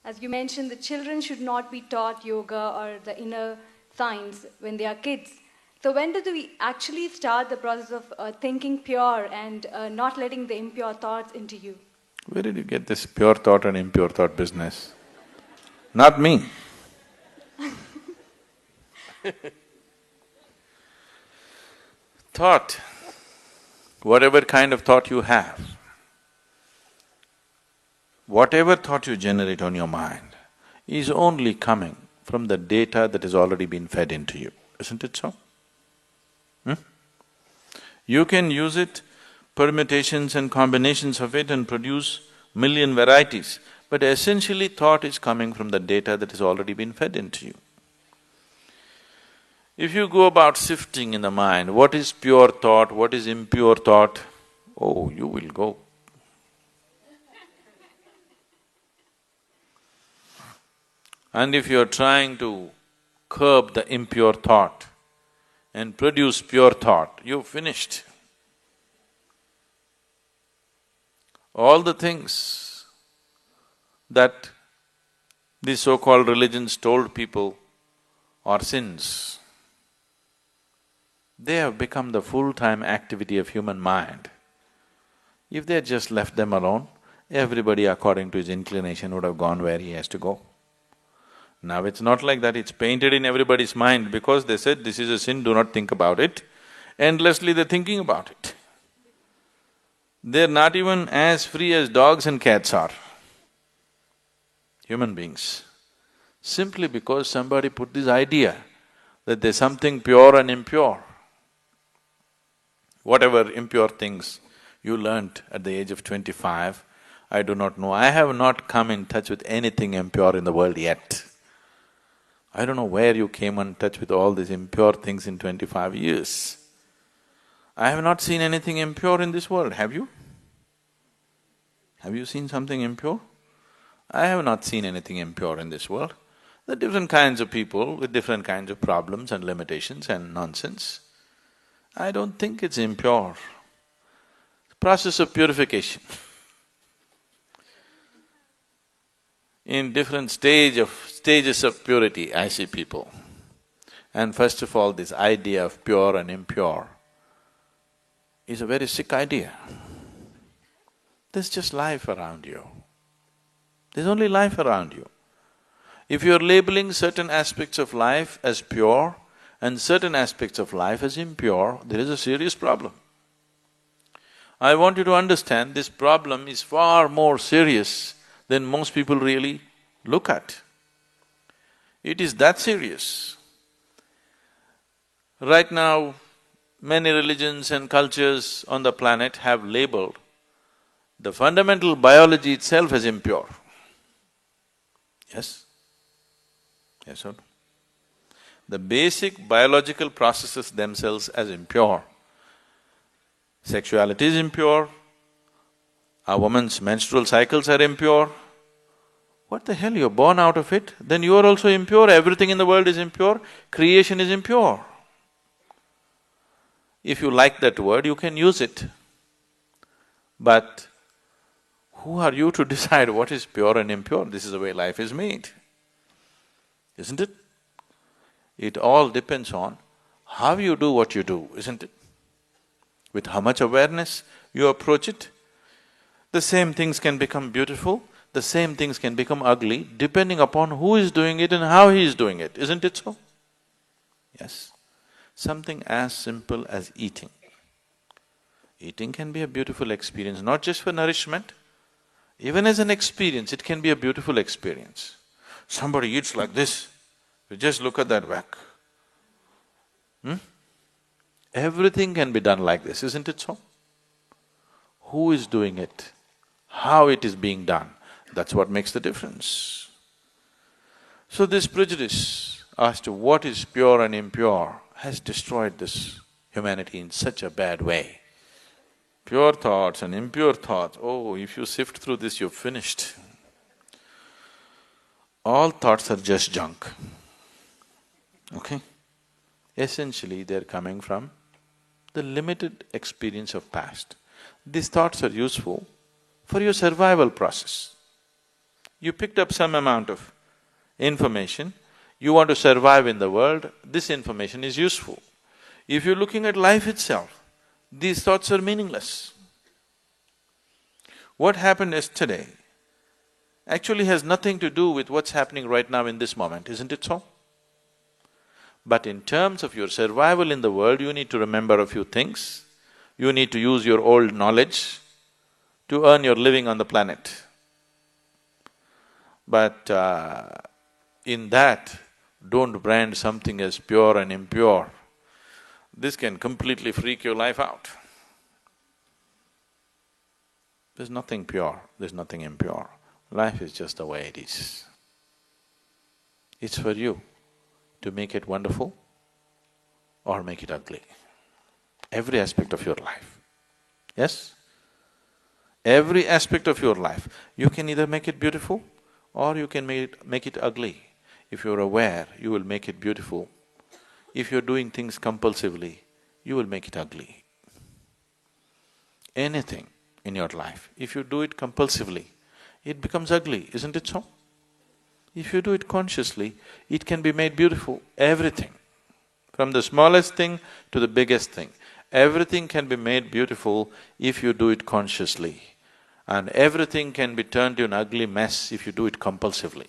As you mentioned, the children should not be taught yoga or the inner science when they are kids. So when do we actually start the process of thinking pure and not letting the impure thoughts into you? Where did you get this pure thought and impure thought business? Not me. Thought, whatever kind of thought you have, whatever thought you generate on your mind is only coming from the data that has already been fed into you, isn't it so? You can use it, permutations and combinations of it, and produce million varieties, but essentially thought is coming from the data that has already been fed into you. If you go about sifting in the mind, what is pure thought, what is impure thought, oh, you will go. And if you're trying to curb the impure thought and produce pure thought, you've finished. All the things that these so-called religions told people are sins, they have become the full-time activity of human mind. If they had just left them alone, everybody according to his inclination would have gone where he has to go. Now it's not like that, it's painted in everybody's mind because they said, this is a sin, do not think about it. Endlessly they're thinking about it. They're not even as free as dogs and cats are, human beings. Simply because somebody put this idea that there's something pure and impure. Whatever impure things you learnt at the age of 25, I do not know. I have not come in touch with anything impure in the world yet. I don't know where you came in touch with all these impure things in 25 years. I have not seen anything impure in this world, have you? Have you seen something impure? I have not seen anything impure in this world. There are different kinds of people with different kinds of problems and limitations and nonsense. I don't think it's impure. Process of purification. In different stages of purity, I see people. And first of all, this idea of pure and impure is a very sick idea. There's just life around you. There's only life around you. If you're labeling certain aspects of life as pure and certain aspects of life as impure, there is a serious problem. I want you to understand this problem is far more serious than most people really look at. It is that serious. Right now, many religions and cultures on the planet have labeled the fundamental biology itself as impure. Yes? Yes or no? The basic biological processes themselves as impure. Sexuality is impure, a woman's menstrual cycles are impure. What the hell, you're born out of it, then you are also impure, everything in the world is impure, creation is impure. If you like that word, you can use it. But who are you to decide what is pure and impure? This is the way life is made, isn't it? It all depends on how you do what you do, isn't it? With how much awareness you approach it. The same things can become beautiful, the same things can become ugly, depending upon who is doing it and how he is doing it, isn't it so? Yes. Something as simple as eating. Eating can be a beautiful experience, not just for nourishment, even as an experience, it can be a beautiful experience. Somebody eats like this, you just look at that whack. Everything can be done like this, isn't it so? Who is doing it? How it is being done? That's what makes the difference. So this prejudice as to what is pure and impure has destroyed this humanity in such a bad way. Pure thoughts and impure thoughts, oh, if you sift through this, you've finished. All thoughts are just junk, okay? Essentially, they're coming from the limited experience of past. These thoughts are useful for your survival process. You picked up some amount of information, you want to survive in the world, this information is useful. If you're looking at life itself, these thoughts are meaningless. What happened yesterday actually has nothing to do with what's happening right now in this moment, isn't it so? But in terms of your survival in the world, you need to remember a few things. You need to use your old knowledge to earn your living on the planet. But in that, don't brand something as pure and impure. This can completely freak your life out. There's nothing pure, there's nothing impure. Life is just the way it is. It's for you to make it wonderful or make it ugly. Every aspect of your life. Yes? Every aspect of your life. You can either make it beautiful or you can make it ugly. If you're aware, you will make it beautiful. If you're doing things compulsively, you will make it ugly. Anything in your life, if you do it compulsively, it becomes ugly, isn't it so? If you do it consciously, it can be made beautiful, everything. From the smallest thing to the biggest thing, everything can be made beautiful if you do it consciously. And everything can be turned to an ugly mess if you do it compulsively.